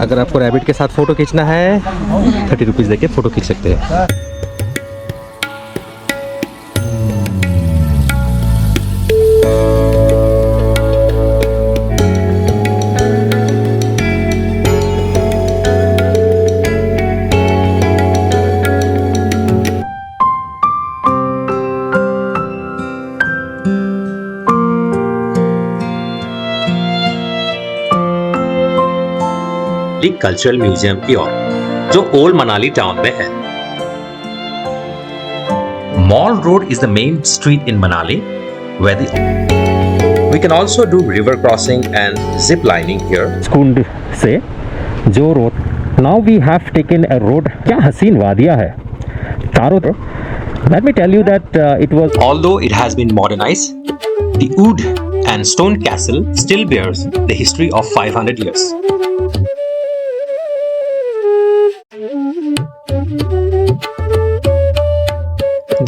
अगर आपको रैबिट के साथ फ़ोटो खींचना है 30 रुपीज़ देके फ़ोटो खींच सकते हैं। कल्चरल म्यूजियम की ओर जो ओल्ड मनाली टाउन में है। Mall road is the main street in Manali where we can also do river crossing and zip lining here. कुंड से जो road, now we have taken a road, क्या हसीन वादियाँ है चारों तरफ। Let me tell you that it was, although it has been modernized, the wood and stone castle still bears the history of 500 years.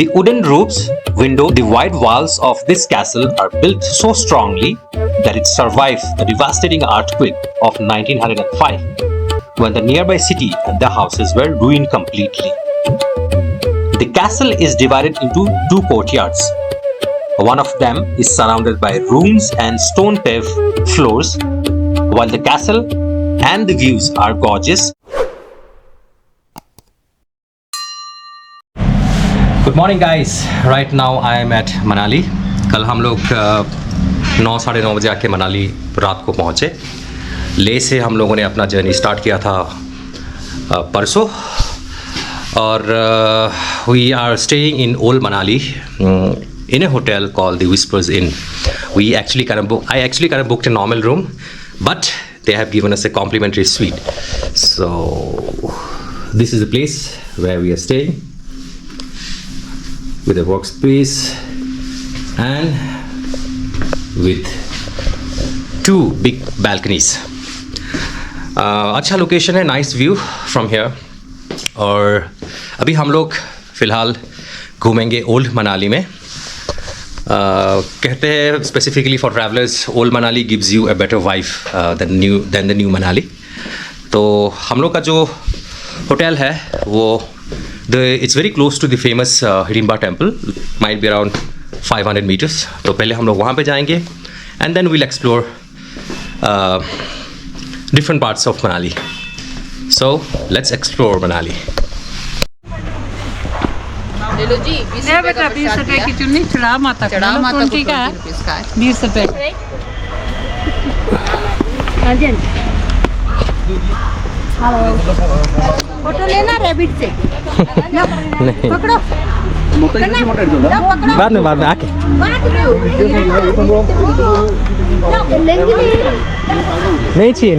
The wooden roofs, window, the wide walls of this castle are built so strongly that it survived the devastating earthquake of 1905 when the nearby city and the houses were ruined completely. The castle is divided into two courtyards. One of them is surrounded by rooms and stone paved floors, while the castle and the views are gorgeous. Good morning guys, right now I am at Manali. कल हम लोग 9 साढ़े 9 बजे आके मनाली रात को पहुँचे। ले से हम लोगों ने अपना जर्नी स्टार्ट किया था परसों, और we are staying in old Manali in a hotel called the Whispers Inn. I actually kind of booked a normal room, but they have given us a complimentary suite. So this is the place where we are staying, with a workspace and with 2 big balconies. अच्छा location है, nice view from here. और अभी हम लोग फ़िलहाल घूमेंगे old Manali में। कहते हैं specifically for travellers old Manali gives you a better vibe than the new Manali. तो हम लोग का जो होटल है वो it's very close to the famous Hidimba temple, might be around 500 meters. तो पहले हम लोग वहाँ पे जाएंगे and then we'll explore different parts of Manali. So let's explore Manali. ले लो जी, 20 रुपए की चुन्नी चढ़ा माता चढ़ा माता को 20 का है, 20 का है। 20 रुपए। फोटो लेना रैबिट से। नहीं, पकड़ो बाद में आके नहीं चाहिए।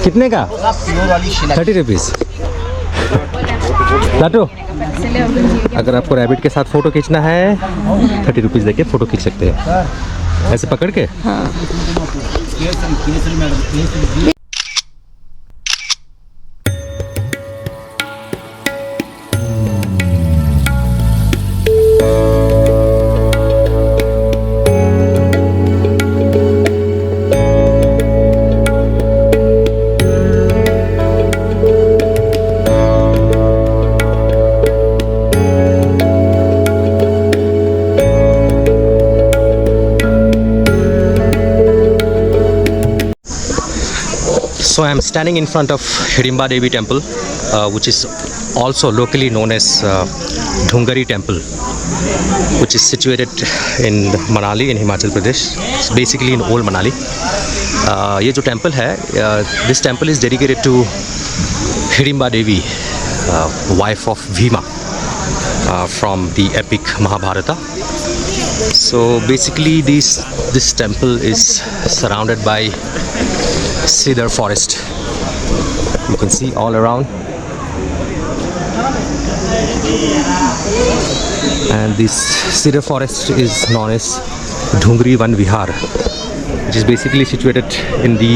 कितने का? 30 रुपीज़। लाटो, अगर आपको रैबिट के साथ फ़ोटो खींचना है 30 रुपीज़ देके फ़ोटो खींच सकते हैं, ऐसे पकड़ के। So I am standing in front of Hidimba Devi temple, which is also locally known as Dhungari temple, which is situated in Manali in Himachal Pradesh. It's basically in old Manali. ये जो temple है, this temple is dedicated to Hidimba Devi, wife of Bhima, from the epic Mahabharata. So basically this temple is surrounded by cedar forest. You can see all around, and this cedar forest is known as Dhungari Van Vihar, which is basically situated in the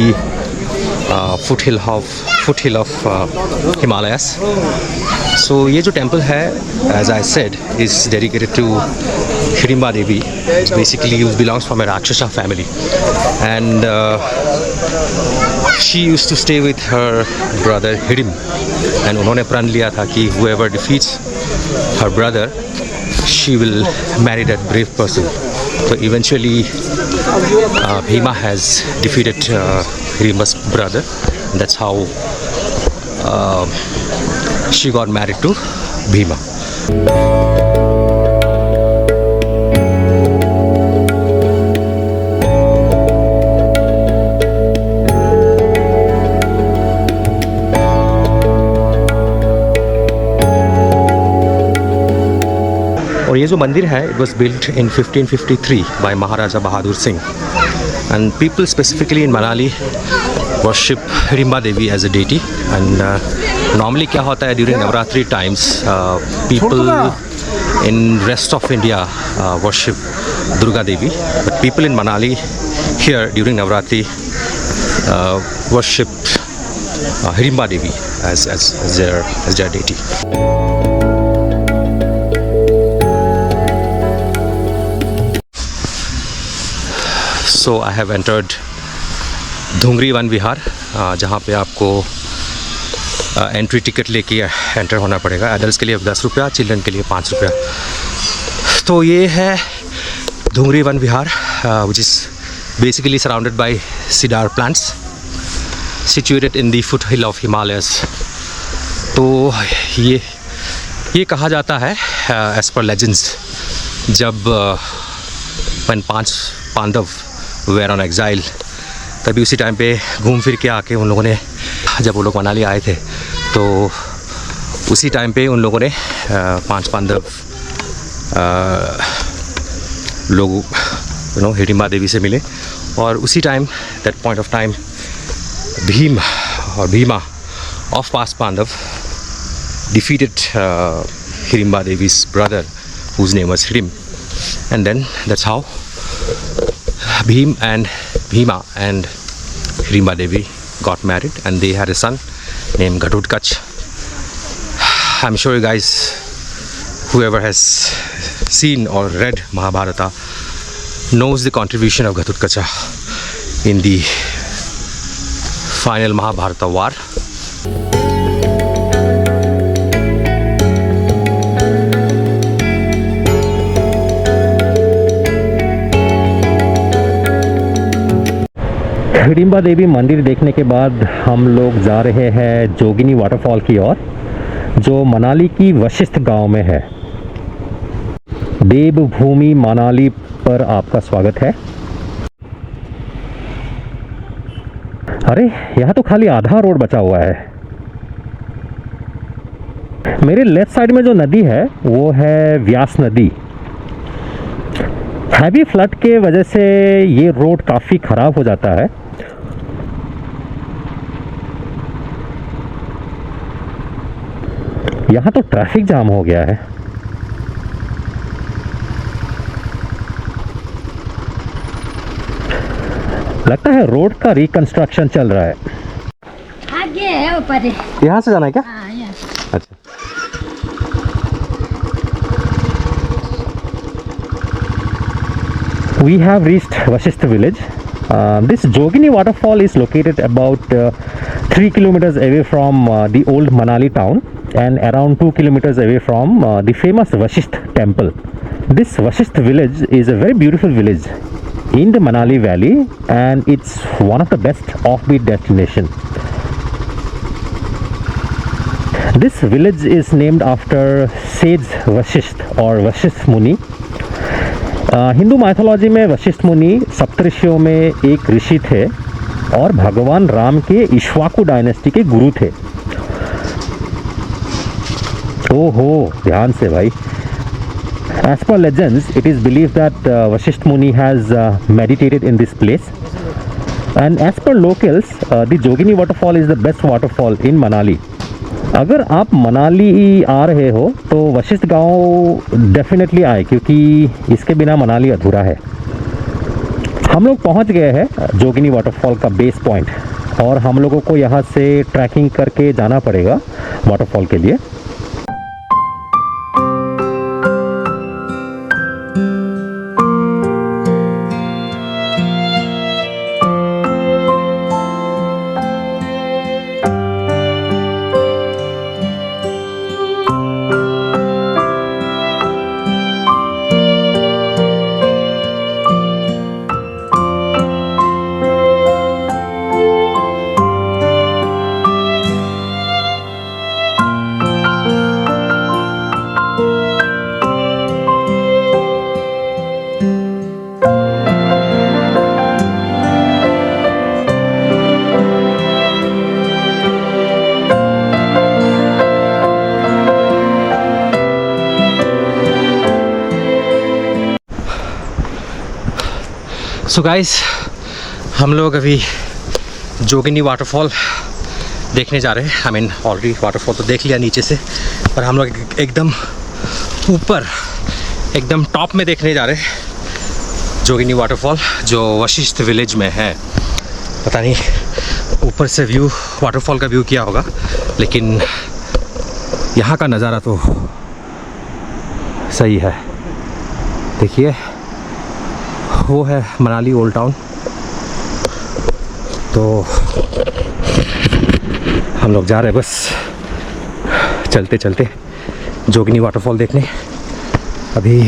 foothill of Himalayas. So ये जो temple है, as I said, is dedicated to Hirimba Devi basically belongs from a Rakshasa family, and she used to stay with her brother Hirim, and उन्होंने प्रण लिया था कि whoever defeats her brother, she will marry that brave person. So eventually Bhima has defeated Hirimba's brother, and that's how she got married to Bhima. और ये जो मंदिर है, it was built in 1553 by Maharaja Bahadur Singh, and people specifically in Manali worship Hirimba Devi as a deity. And normally क्या होता है, during Navratri times people in rest of India worship Durga Devi, but people in Manali here during Navratri worship Hirimba Devi as their deity. So I have entered Dhungri Van Vihar, जहाँ पे आपको entry ticket लेके enter होना पड़ेगा. Adults के लिए 10 रुपया, children के लिए 5 रुपया. तो ये है Dhungri Van Vihar, which is basically surrounded by cedar plants, situated in the foothill of Himalayas. तो ये कहा जाता है as per legends, जब when 5 Pandav were on exile, तभी उसी टाइम पे घूम फिर के आके उन लोगों ने, जब वो लोग मनाली आए थे, तो उसी टाइम पे उन लोगों ने 5 पांडव लोग हिडिंबा देवी से मिले, और उसी time, that point of time, Bhim और Bhima of 5 Pandava defeated Hirimba Devi's brother, whose name was Hirim, and then that's how Bhim and Bhima and Hirimba Devi got married, and they had a son named Ghatotkacha. I'm sure you guys, whoever has seen or read Mahabharata, knows the contribution of Ghatotkacha in the final Mahabharata war. Hidimba Devi मंदिर देखने के बाद हम लोग जा रहे हैं Jogini waterfall की ओर, जो मनाली की वशिष्ठ गांव में है. देवभूमि मनाली पर आपका स्वागत है. अरे यहाँ तो खाली आधा रोड बचा हुआ है. मेरे लेफ्ट साइड में जो नदी है वो है व्यास नदी. हैवी फ्लड के वजह से ये रोड काफ़ी ख़राब हो जाता है. यहाँ तो ट्रैफिक जाम हो गया है. लगता है रोड का रिकंस्ट्रक्शन चल रहा है. आगे है ऊपर. यहाँ से जाना है क्या? हाँ, यहाँ. अच्छा. We have reached Vashishth village. This Jogini waterfall is located about 3 kilometers away from the old Manali town, and around 2 kilometers away from the famous Vashishth temple. This Vashishth village is a very beautiful village in the Manali valley, and it's one of the best offbeat destination. This village is named after sage Vashisth or Vashishth Muni. Hindu mythology में वशिष्ठ मुनि सप्तऋषियों में एक ऋषि थे और भगवान राम के Ikshvaku dynasty के गुरु थे. ओहो, ध्यान से भाई. As per legends, it is believed that Vashisth Muni has meditated in this place, and as per locals, the Jogini waterfall is the best waterfall in Manali. अगर आप मनाली आ रहे हो तो वशिष्ठ गांव डेफिनेटली आए, क्योंकि इसके बिना मनाली अधूरा है. हम लोग पहुंच गए हैं जोगिनी वाटरफॉल का बेस पॉइंट, और हम लोगों को यहाँ से ट्रैकिंग करके जाना पड़ेगा वाटरफॉल के लिए. गाइस, हम लोग अभी जोगिनी वाटरफॉल देखने जा रहे हैं। आई मीन ऑलरेडी वाटरफॉल तो देख लिया नीचे से, पर हम लोग एकदम ऊपर, एकदम टॉप में देखने जा रहे हैं जोगिनी वाटरफॉल, जो वशिष्ठ विलेज में है। पता नहीं ऊपर से व्यू, वाटरफॉल का व्यू क्या होगा, लेकिन यहाँ का नज़ारा तो सही है। देखिए, वो है मनाली ओल्ड टाउन। तो हम लोग जा रहे हैं बस चलते चलते जोगिनी वाटरफॉल देखने। अभी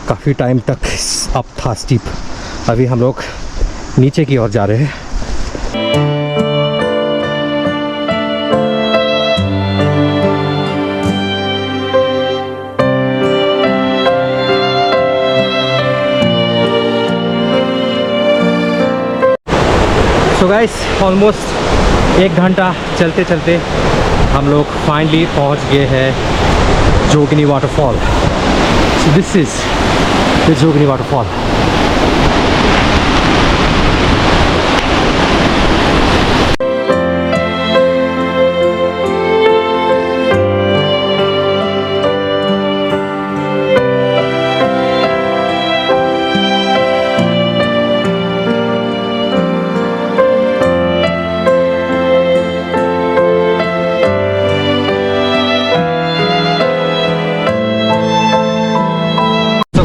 काफ़ी टाइम तक अप था, स्टीप। अभी हम लोग नीचे की ओर जा रहे हैं। तो गाइस, ऑलमोस्ट 1 घंटा चलते चलते हम लोग फाइनली पहुंच गए हैं Jogini waterfall. So this is the Jogini waterfall.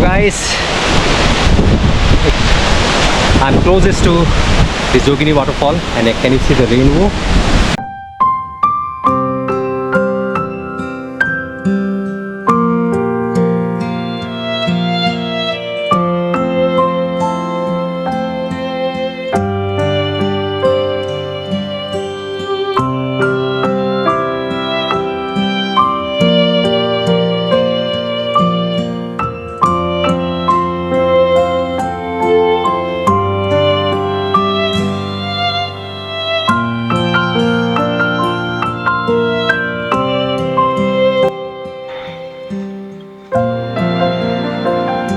Guys, I'm closest to the Jogini waterfall, and can you see the rainbow?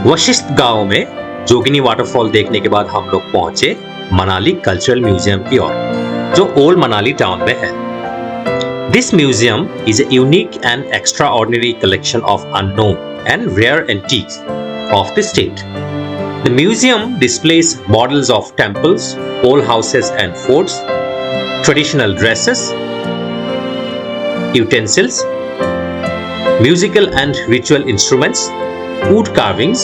Vashishtha गांव में जोगिनी वाटरफॉल देखने के बाद हम लोग पहुंचे मनाली कल्चरल म्यूजियम की ओर, जो ओल्ड मनाली टाउन में है। This museum is a unique and extraordinary collection of unknown and rare antiques of the state. The museum displays models of temples, old houses and forts, traditional dresses, utensils, musical and ritual instruments, wood carvings,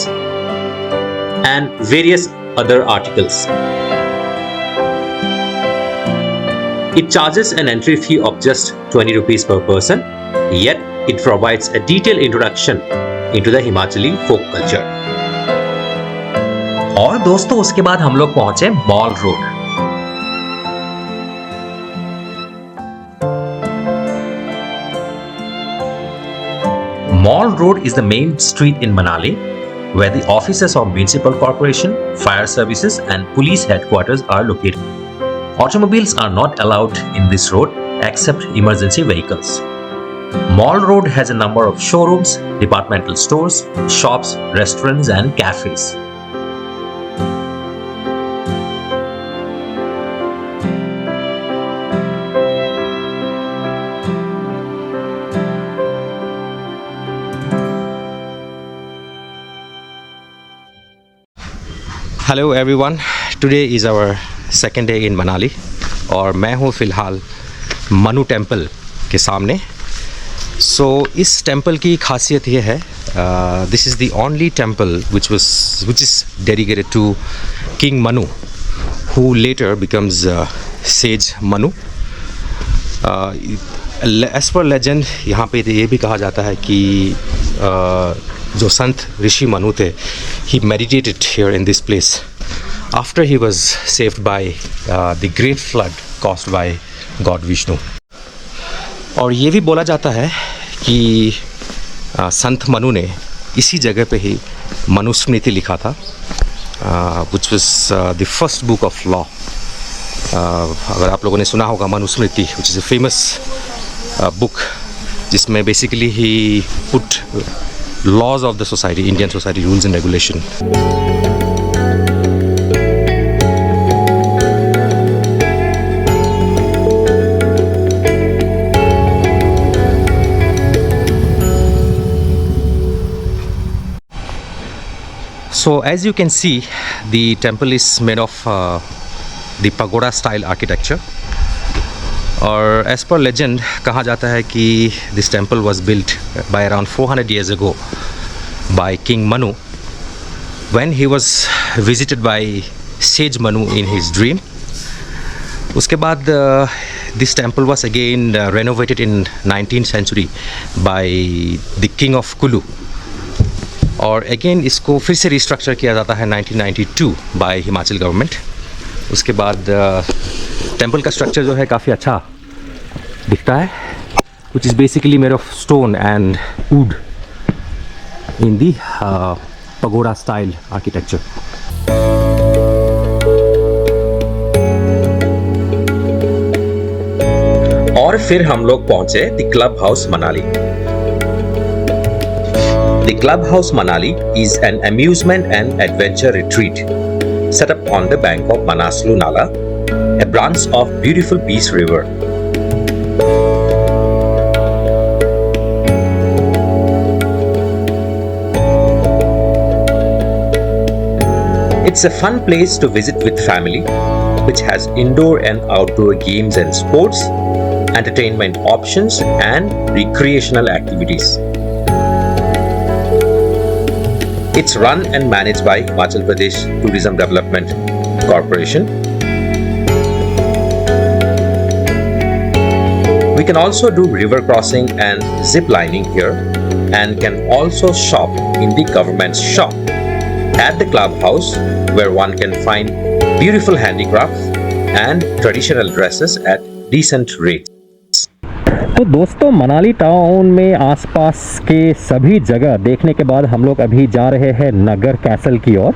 and various other articles. It charges an entry fee of just 20 rupees per person, yet it provides a detailed introduction into the Himachali folk culture. और दोस्तों, उसके बाद हम लोग पहुंचे mall road. Mall Road is the main street in Manali, where the offices of municipal corporation, fire services and police headquarters are located. Automobiles are not allowed in this road except emergency vehicles. Mall Road has a number of showrooms, departmental stores, shops, restaurants and cafes. Hello everyone, today is our second day in Manali और मैं हूँ फ़िलहाल Manu temple के सामने। सो इस temple की खासियत ये है, this is the only temple which is dedicated to King Manu, who later becomes Sage Manu. As per legend यहाँ पे ये भी कहा जाता है कि जो संत ऋषि मनु थे, he meditated here in this place after he was saved by the great flood caused by God Vishnu. और ये भी बोला जाता है कि संत मनु ने इसी जगह पे ही मनुस्मृति लिखा था, which was the first book of law. अगर आप लोगों ने सुना होगा Manusmriti, which is a famous book, जिसमें basically he put laws of the society, Indian society, rules and regulation. So as you can see, the temple is made of the pagoda style architecture. और as per legend कहा जाता है कि this temple was built by around 400 years ago by King Manu when he was visited by Sage Manu in his dream. उसके बाद this temple was again renovated in 19th century by the King of Kulu. और again इसको फिर से restructure किया जाता है 1992 bye Himachal government. उसके बाद टेंपल का स्ट्रक्चर जो है काफ़ी अच्छा दिखता है, which is basically made of stone and wood in the pagoda style architecture. और फिर हम लोग पहुंचे the club house Manali. The Club House Manali is an amusement and adventure retreat set up on the bank of Manaslu Nala, a branch of beautiful Peace River. It's a fun place to visit with family, which has indoor and outdoor games and sports, entertainment options, and recreational activities. It's run and managed by Himachal Pradesh Tourism Development Corporation. We can also do river crossing and zip lining here, and can also shop in the government's shop at the clubhouse, where one can find beautiful handicrafts and traditional dresses at decent rates. तो दोस्तों, Manali town में आसपास के सभी जगह देखने के बाद हम लोग अभी जा रहे हैं नगर कैसल की ओर.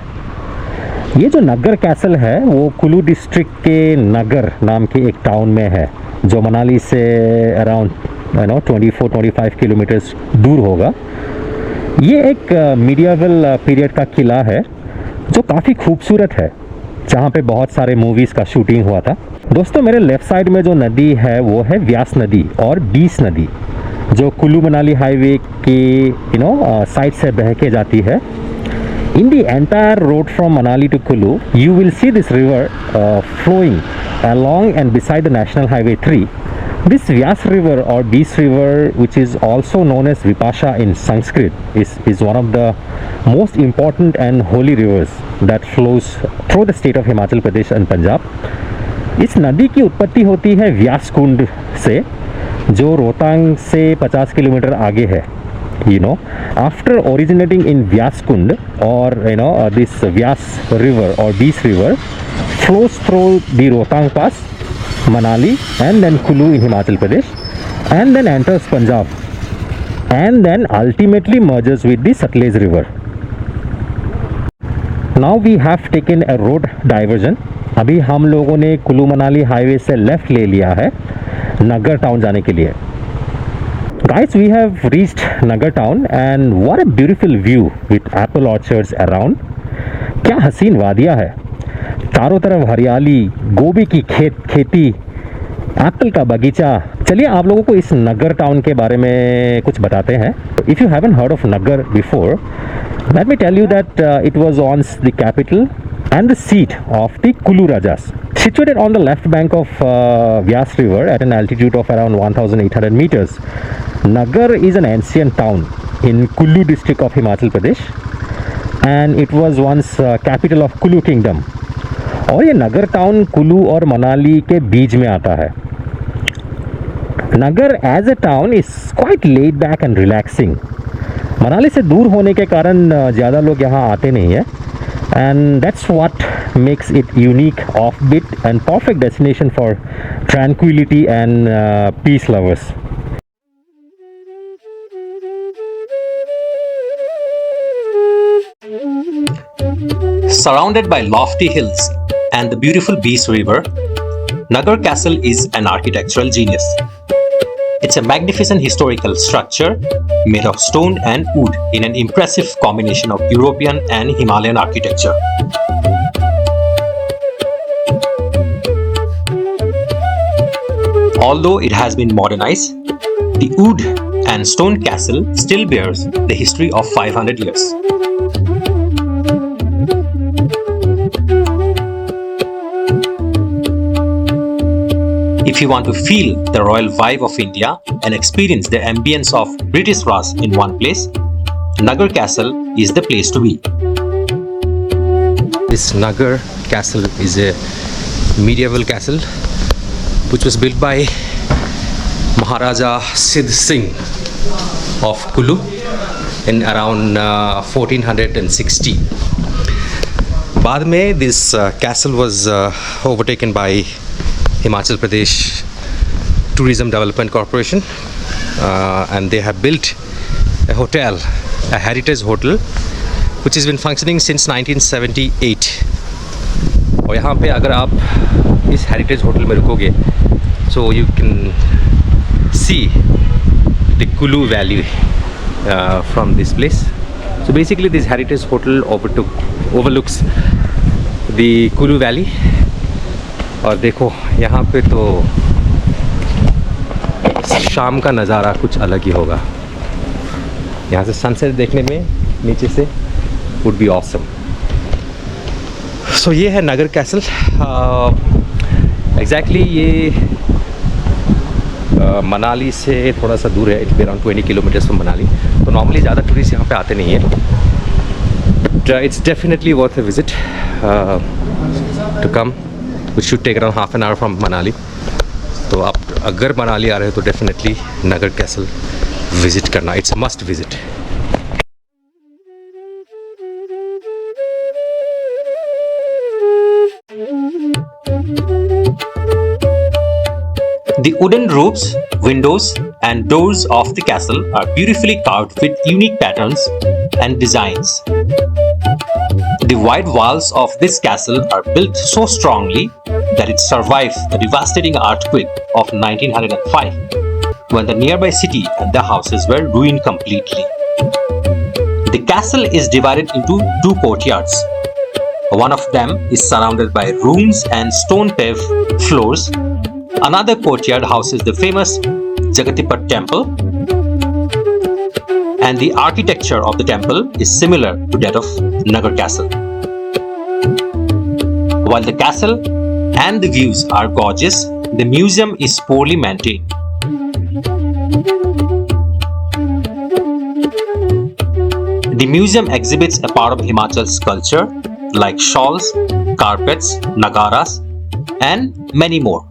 ये जो नगर कैसल है वो कुल्लू डिस्ट्रिक्ट के नगर नाम के एक टाउन में है, जो मनाली से अराउंड 24-25 किलोमीटर्स दूर होगा. ये एक मीडियावल पीरियड का किला है जो काफ़ी खूबसूरत है, जहाँ पे बहुत सारे मूवीज़ का शूटिंग हुआ था. दोस्तों, मेरे लेफ़्ट साइड में जो नदी है वो है व्यास नदी और बीस नदी, जो कुल्लू मनाली हाईवे के साइड से बह के जाती है. In the entire road from Manali to Kullu you will see this river flowing along and beside the National Highway 3. This Vyas River or Beas River, which is also known as Vipasha in Sanskrit, is one of the most important and holy rivers that flows through the state of Himachal Pradesh and Punjab. इस नदी की उत्पत्ति होती है व्यास कुंड से, जो रोहतांग से 50 kilometre आगे है. After originating in Vyas Kund, or this Vyas River or Beas River flows through the Rohtang Pass, Manali, and then Kullu in Himachal Pradesh, and then enters Punjab, and then ultimately merges with the Sutlej River. Now we have taken a road diversion. अभी हम लोगों ने Kullu Manali highway से left ले लिया है नगर town जाने के लिए. Guys, we have reached Nagar town, and what a beautiful view with apple orchards around. क्या हसीन वादियाँ है, चारों तरफ हरियाली, गोभी की खेती, एप्पल का बगीचा. चलिए आप लोगों को इस नगर टाउन के बारे में कुछ बताते हैं. If you haven't heard of Nagar before, let me tell you that it was once the capital and the seat of the Kullu Rajas. Situated on the left bank of Vyas River at an altitude of around 1800 meters, Nagar is an ancient town in Kullu district of Himachal Pradesh, and it was once capital of Kullu Kingdom. और ये नगर town Kullu और मनाली के बीच में आता है. Naggar as a town is quite laid back and relaxing. Manali से दूर होने के कारण ज़्यादा लोग यहाँ आते नहीं हैं, and that's what makes it unique, offbeat and perfect destination for tranquility and peace lovers. Surrounded by lofty hills and the beautiful Beas River, Nagar Castle is an architectural genius. It's a magnificent historical structure made of stone and wood in an impressive combination of European and Himalayan architecture. Although it has been modernized, the wood and stone castle still bears the history of 500 years. If you want to feel the royal vibe of India and experience the ambience of British Raj in one place, Nagar Castle is the place to be. This Nagar Castle is a medieval castle which was built by Maharaja Siddh Singh of Kulu in around 1460. बाद में this castle was overtaken by Himachal Pradesh Tourism Development Corporation and they have built a hotel, a heritage hotel which has been functioning since 1978. और यहाँ पे अगर आप इस heritage hotel में रुकोगे so you can see the Kulu Valley from this place. So basically this heritage hotel overlooks the Kulu Valley. और देखो यहाँ पे तो शाम का नज़ारा कुछ अलग ही होगा. यहाँ से सनसेट देखने में नीचे से would be awesome. So ये है नगर कैसल. एग्जैक्टली ये मनाली से थोड़ा सा दूर है. It's around 20 kilometres from Manali. तो नॉर्मली ज़्यादा टूरिस्ट यहाँ पे आते नहीं हैं. But it's definitely worth a visit to come. which should take around half an hour from Manali. तो आप अगर मनाली आ रहे हो तो डेफिनेटली नगर कैसल विजिट करना. It's a must visit. The wooden roofs, windows and doors of the castle are beautifully carved with unique patterns and designs. The wide walls of this castle are built so strongly that it survived the devastating earthquake of 1905 when the nearby city and the houses were ruined completely. The castle is divided into two courtyards. One of them is surrounded by rooms and stone-paved floors. Another courtyard houses the famous Jagatipat temple, and the architecture of the temple is similar to that of Nagar Castle. While the castle and the views are gorgeous, the museum is poorly maintained. The museum exhibits a part of Himachal's culture like shawls, carpets, nagaras, and many more.